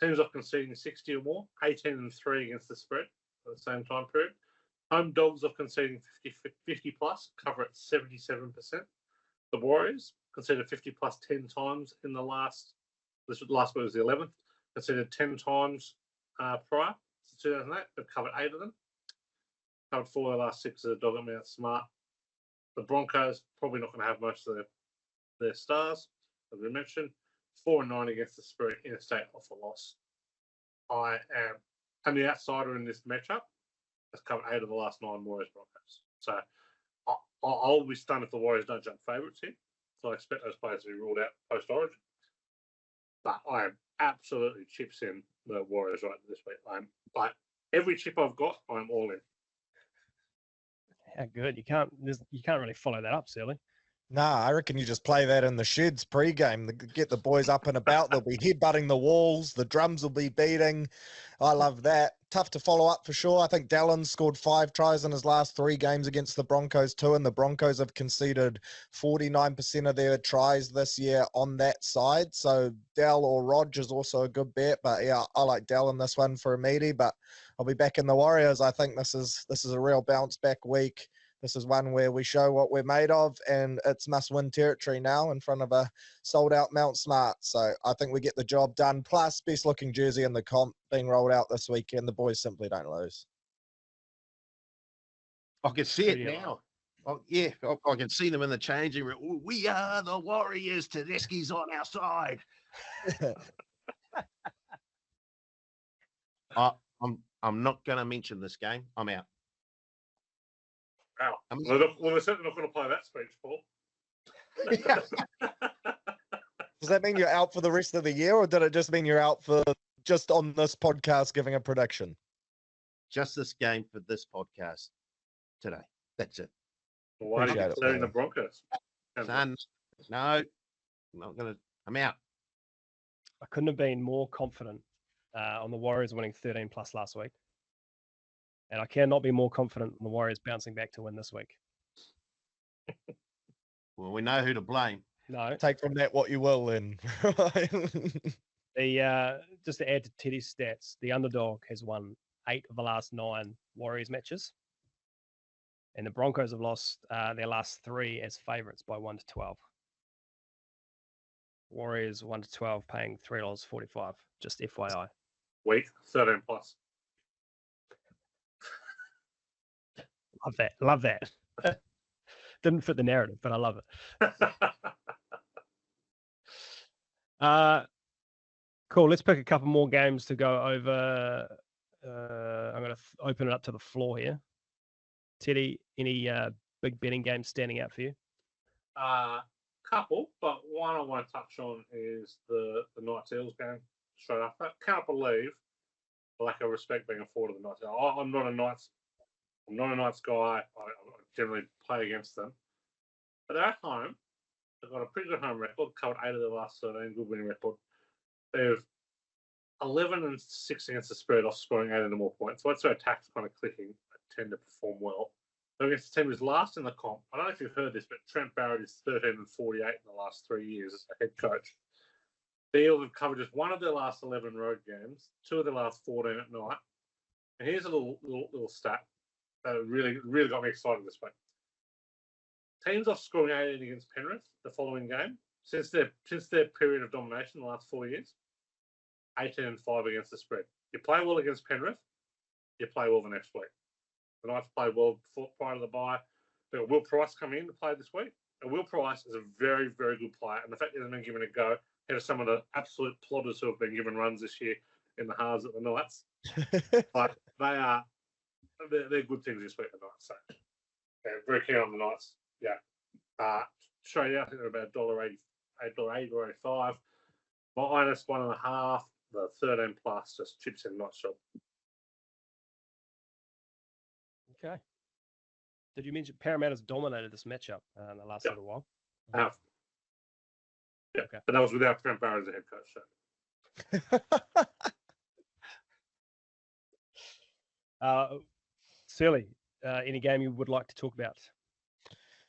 Teams are conceding 60 or more, 18-3 against the spread at the same time period. Home dogs are conceding 50 plus, cover at 77%. The Warriors conceded 50 plus 10 times in the last week was the 11th, conceded 10 times prior to 2008, but covered 8 of them. Covered 4 of the last 6 of the dog at Mount Smart. The Broncos probably not going to have most of their stars, as we mentioned. 4-9 against the spread in a state off a loss. I'm the outsider in this matchup. Has covered 8 of the last 9 Warriors Broncos. So I'll be stunned if the Warriors don't jump favourites here. So I expect those players to be ruled out post Origin. But I am absolutely chips in the Warriors right this week. Like every chip I've got, I'm all in. How good. You can't really follow that up, Searle. Nah, I reckon you just play that in the sheds pre-game. Get the boys up and about. They'll be headbutting the walls. The drums will be beating. I love that. Tough to follow up for sure. I think Dallin scored 5 tries in his last 3 games against the Broncos too, and the Broncos have conceded 49% of their tries this year on that side. So Dell or Rog is also a good bet. But yeah, I like Dallin this one for a meaty, but I'll be back in the Warriors. I think this is a real bounce back week. This is one where we show what we're made of, and it's must-win territory now in front of a sold-out Mount Smart. So I think we get the job done. Plus, best-looking jersey in the comp being rolled out this weekend. The boys simply don't lose. I can see it now. Oh, yeah, I can see them in the changing room. We are the Warriors. Tedeschi's on our side. I'm not going to mention this game. I'm out. Wow. Well, we're certainly not going to play that speech, Paul. Does that mean you're out for the rest of the year, or did it just mean you're out for just on this podcast giving a prediction? Just this game for this podcast today. That's it. Well, why are you declaring the Broncos? Son, no, I'm out. I couldn't have been more confident on the Warriors winning 13 plus last week. And I cannot be more confident in the Warriors bouncing back to win this week. Well, we know who to blame. No. Take from that what you will then. Just to add to Teddy's stats, the underdog has won 8 of the last 9 Warriors matches. And the Broncos have lost their last 3 as favourites by 1-12. Warriors 1-12 paying $3.45. Just FYI. Week 13 plus. Love that. Didn't fit the narrative, but I love it. Cool. Let's pick a couple more games to go over. I'm going to open it up to the floor here. Teddy, any big betting games standing out for you? Couple, but one I want to touch on is the Knights Eels game straight after. I can't believe the lack of respect being afforded the Knights. I'm not a Knights guy. I generally play against them. But they're at home. They've got a pretty good home record, covered 8 of the last 13, good winning record. They've 11-6 against the spread off scoring 8 or more points. So that's their attack's kind of clicking. They tend to perform well. They're against a team who's last in the comp. I don't know if you've heard this, but Trent Barrett is 13-48 in the last 3 years as a head coach. The Eels have covered just one of their last 11 road games, 2 of their last 14 at night. And here's a little stat that really got me excited this week. Teams off scoring 18 against Penrith the following game, since their period of domination the last 4 years, 18-5 against the spread. You play well against Penrith, you play well the next week. The Knights played well prior to the bye. But Will Price come in to play this week. And Will Price is a very, very good player. And the fact that he hasn't been given a go, ahead of some of the absolute plotters who have been given runs this year in the halves at the Knights. But they're good things this week at the Knights. So yeah, very keen on the Knights. Yeah. Straight out, I think they're about $1.80, $8 or $8.85. Minus 1.5, the 13 plus just chips in, not sure. Okay. Did you mention Parramatta's dominated this matchup in the last little while? Yeah, okay. But that was without Trent Barrett as a head coach. So. Searle, any game you would like to talk about?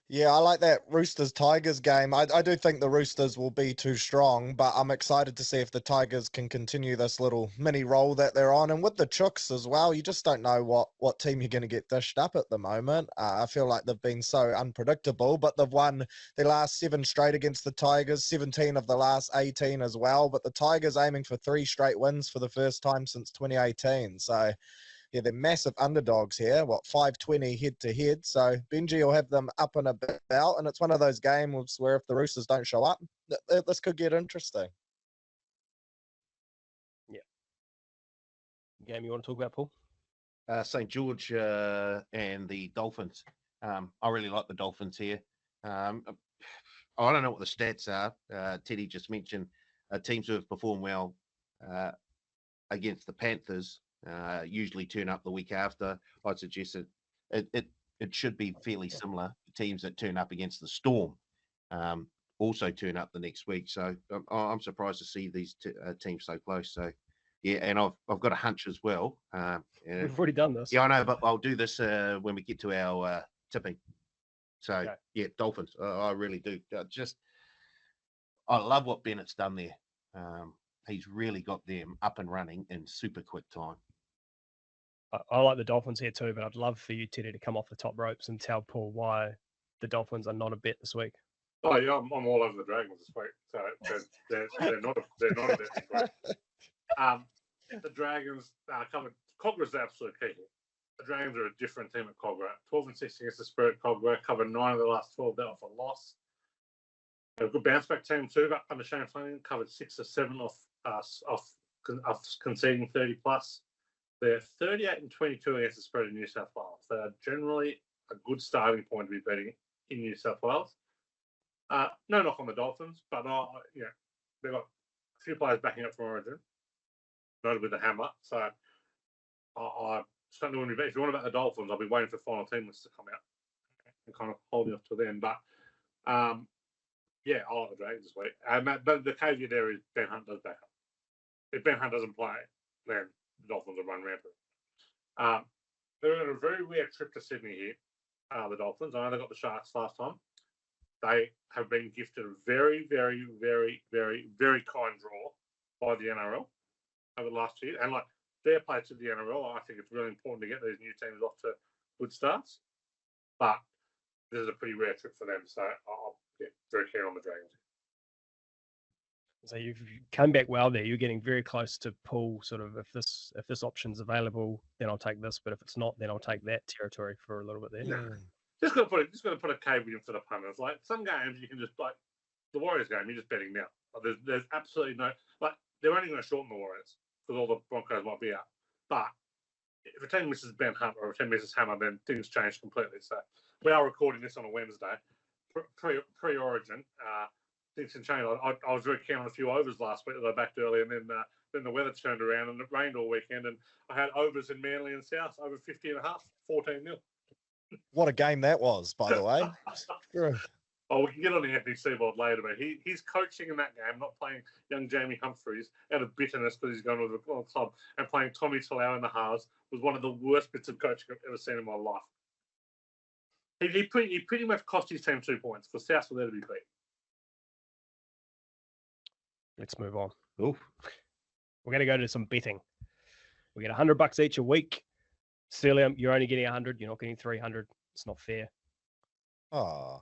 Yeah, I like that Roosters-Tigers game. I do think the Roosters will be too strong, but I'm excited to see if the Tigers can continue this little mini roll that they're on. And with the Chooks as well, you just don't know what team you're going to get dished up at the moment. I feel like they've been so unpredictable, but they've won their last 7 straight against the Tigers, 17 of the last 18 as well. But the Tigers aiming for 3 straight wins for the first time since 2018. So yeah, they're massive underdogs here. 520 head-to-head. So Benji will have them up and about, and it's one of those games where if the Roosters don't show up, this could get interesting. Yeah. Game you want to talk about, Paul? St. George and the Dolphins. I really like the Dolphins here. I don't know what the stats are. Teddy just mentioned teams who have performed well against the Panthers usually turn up the week after. I'd suggest it should be fairly similar. Teams that turn up against the Storm also turn up the next week. So I'm surprised to see these teams so close. So yeah, and I've got a hunch as well. We've already done this. Yeah, I know, but I'll do this when we get to our tipping. So okay. Yeah, Dolphins. I really do. I love what Bennett's done there. He's really got them up and running in super quick time. I like the Dolphins here too, but I'd love for you, Teddy, to come off the top ropes and tell Paul why the Dolphins are not a bet this week. Oh yeah, I'm all over the Dragons this week. So they're not a bet this week. The Dragons covered. Cogger's the absolute key here. The Dragons are a different team at Cogger. 12-6 against the Spirit. Cogger covered 9 of the last 12. They're off a loss. They're a good bounce back team too. But under Shane Flanagan, covered 6 or 7 off conceding 30 plus. They're 38-22 against the spread in New South Wales. They are generally a good starting point to be betting in New South Wales. No knock on the Dolphins, but they've got a few players backing up from Origin, notably the Hammer. So I certainly wouldn't be. If you want to bet the Dolphins, I'll be waiting for final team lists to come out and kind of holding off till then. But yeah, I like the Dragons this week. But the caveat there is Ben Hunt does back up. If Ben Hunt doesn't play, then the Dolphins will run rampant. They're on a very weird trip to Sydney here, the Dolphins. I know they got the Sharks last time. They have been gifted a very, very, very, very, very kind draw by the NRL over the last year. And like their play to the NRL, I think it's really important to get these new teams off to good starts. But this is a pretty rare trip for them. So I'll get very keen on the Dragons. So you've come back well there. You're getting very close to Paul. Sort of, if this option's available, then I'll take this. But if it's not, then I'll take that territory for a little bit there. Yeah. Just got to put a caveat in for the punters. Like some games, you can just like the Warriors game. You're just betting now. Like, there's absolutely no like they're only going to shorten the Warriors because all the Broncos might be out. But if a team misses Ben Hunt or if a team misses Hammer, then things change completely. So we are recording this on a Wednesday, pre-Origin. Things can change. I was very keen on a few overs last week that I backed early, and then the weather turned around and it rained all weekend, and I had overs in Manly and South over 50.5, 14-0. What a game that was, by the way. Oh, we can get on to Anthony Seibold later, but he's coaching in that game, not playing young Jamie Humphries out of bitterness because he's going to the club, and playing Tommy Talau in the halves was one of the worst bits of coaching I've ever seen in my life. He pretty much cost his team 2 points because South will there to be beat. Let's move on. Oof. We're going to go to some betting. We get $100 each a week. Searle, you're only getting 100. You're not getting 300. It's not fair. Oh,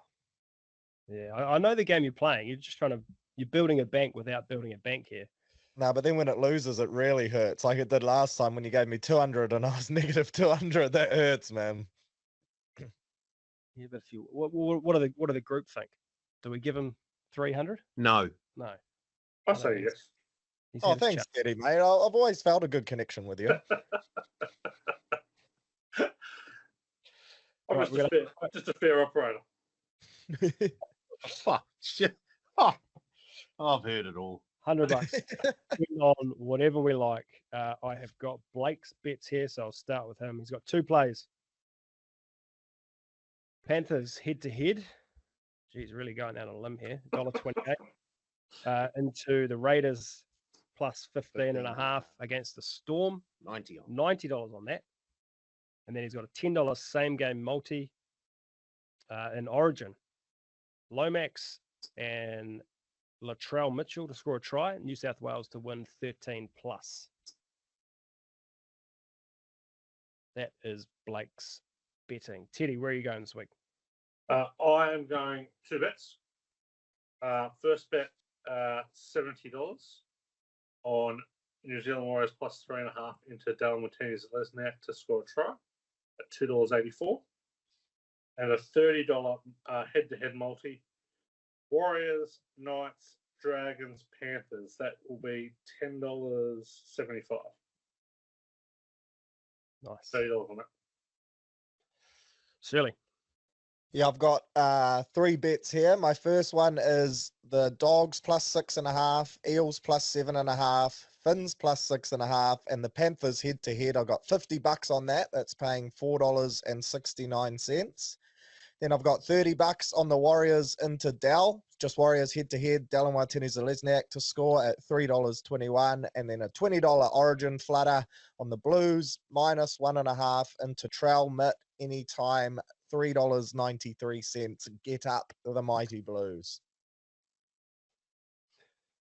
Yeah, I know the game you're playing. You're building a bank without building a bank here. no, but then when it loses, it really hurts. Like it did last time when you gave me 200 and I was negative 200. That hurts, man. Yeah, but if you, what do the group think? Do we give him 300? No. No. I say yes. He's Oh, had his thanks, Teddy, mate. I've always felt a good connection with you. I'm Right, just a fair operator. Fuck. Shit. Oh, I've heard it all. $100 on whatever we like. I have got Blake's bets here, so I'll start with him. He's got 2 plays. Panthers head to head. Geez, really going out on a limb here. $1.28 into the Raiders plus 15.5 against the Storm. 90 on. $90 on that. And then he's got a $10 same game multi in Origin. Lomax and Latrell Mitchell to score a try. New South Wales to win 13 plus. That is Blake's betting. Teddy, where are you going this week? I am going 2 bets. First bet, $70 on New Zealand Warriors plus 3.5 into Dallin Martinez Lesniak to score a try at $2.84. And a $30 head-to-head multi. Warriors, Knights, Dragons, Panthers. That will be $10.75. Nice. $30 on that. Shirley. Yeah, I've got 3 bets here. My first one is the Dogs plus 6.5, Eels plus 7.5, Finns plus 6.5, and the Panthers head to head. I got $50 on that. That's paying $4.69. Then I've got $30 on the Warriors into Dal, just Warriors head to head. Dallin Martinez-Lesniak to score at $3.21, and then a $20 Origin flutter on the Blues minus 1.5 into Trowell Mitt anytime. $3.93. Get up the mighty Blues.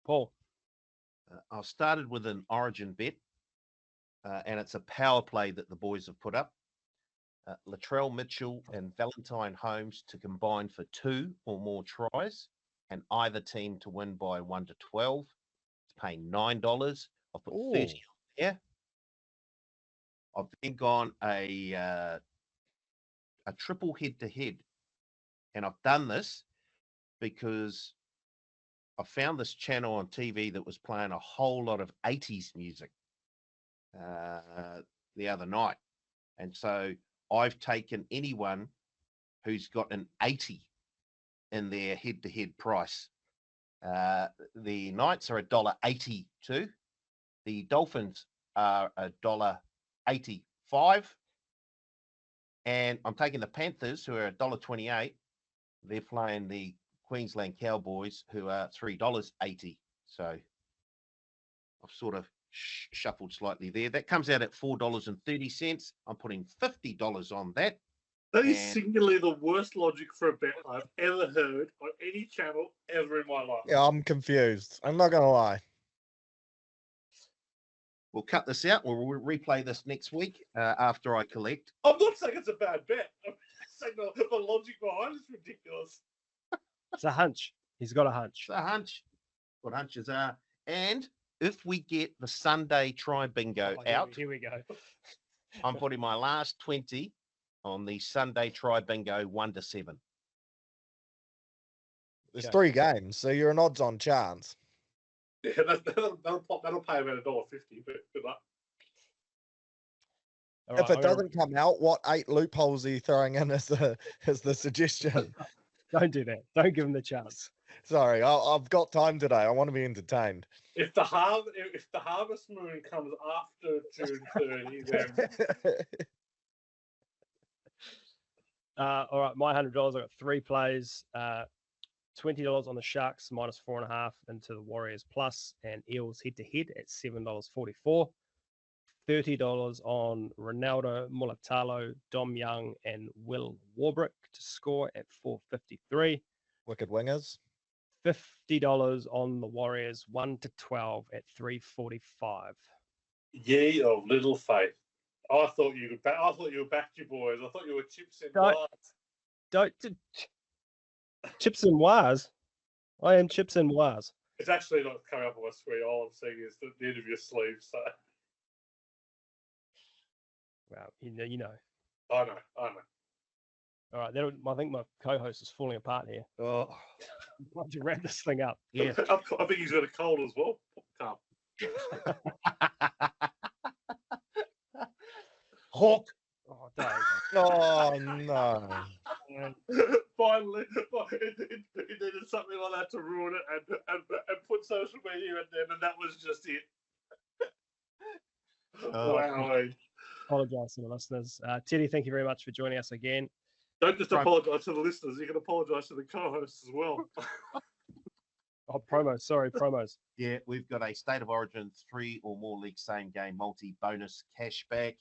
Paul. I started with an Origin bet, and it's a power play that the boys have put up. Latrell Mitchell and Valentine Holmes to combine for 2 or more tries, and either team to win by 1 to 12. It's paying $9. I've put 30 on there. I've then gone a triple head-to-head. And I've done this because I found this channel on TV that was playing a whole lot of 80s music the other night. And so I've taken anyone who's got an 80 in their head-to-head price. The Knights are $1.82. The Dolphins are $1.85. And I'm taking the Panthers, who are $1.28. They're playing the Queensland Cowboys, who are $3.80. So I've sort of shuffled slightly there. That comes out at $4.30. I'm putting $50 on that. That is singularly the worst logic for a bet I've ever heard on any channel ever in my life. Yeah, I'm confused. I'm not going to lie. We'll cut this out. We'll replay this next week after I collect. I'm not saying it's a bad bet. I'm saying the logic behind it's ridiculous. It's a hunch. He's got a hunch. It's a hunch. What hunches are. And if we get the Sunday try bingo out, here we go. I'm putting my last 20 on the Sunday try bingo 1 to 7. There's 3 games, so you're an odds-on chance. Yeah, that'll pay about $1.50, but good luck. All If right, it doesn't come out, what 8 loopholes are you throwing in as the suggestion? Don't do that. Don't give him the chance. Sorry, I've got time today. I want to be entertained. If the harvest moon comes after June 30, then all right, my $100. I got 3 plays. $20 on the Sharks minus 4.5 into the Warriors plus, and Eels head to head at $7.44. $30 on Ronaldo Mulatalo, Dom Young, and Will Warbrick to score at 4.53. Wicked wingers. $50 on the Warriors, 1 to 12 at 3.45. Ye of little faith. I thought you were back, you boys. I thought you were chips and wires. Chips and wires. I am chips and wires. It's actually not coming up on my screen. All I'm seeing is the end of your sleeve. So. Well, you know. I know. All right, I think my co-host is falling apart here. Oh, Why don't you wrap this thing up? yeah. I think he's got a cold as well. Come. Hawk. Oh, don't. Oh no. Finally, it needed something like that to ruin it and put social media in there, and that was just it. Wow. Apologise to the listeners. Teddy, thank you very much for joining us again. Don't just apologise to the listeners. You can apologise to the co-hosts as well. Oh, promos. Sorry, promos. Yeah, we've got a State of Origin 3 or more league same game multi-bonus cashback.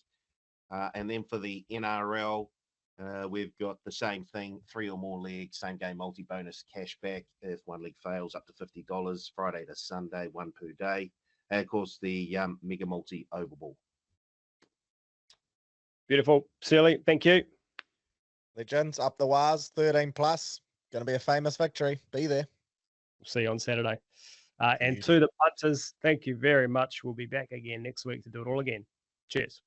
And then for the NRL, we've got the same thing, 3 or more leagues, same game multi-bonus cashback. If one league fails, up to $50, Friday to Sunday, one per day. And of course, the Mega Multi Overball. Beautiful. Searle, thank you. Legends, up the wires, 13 plus. Going to be a famous victory. Be there. We'll see you on Saturday. And to the punters, thank you very much. We'll be back again next week to do it all again. Cheers.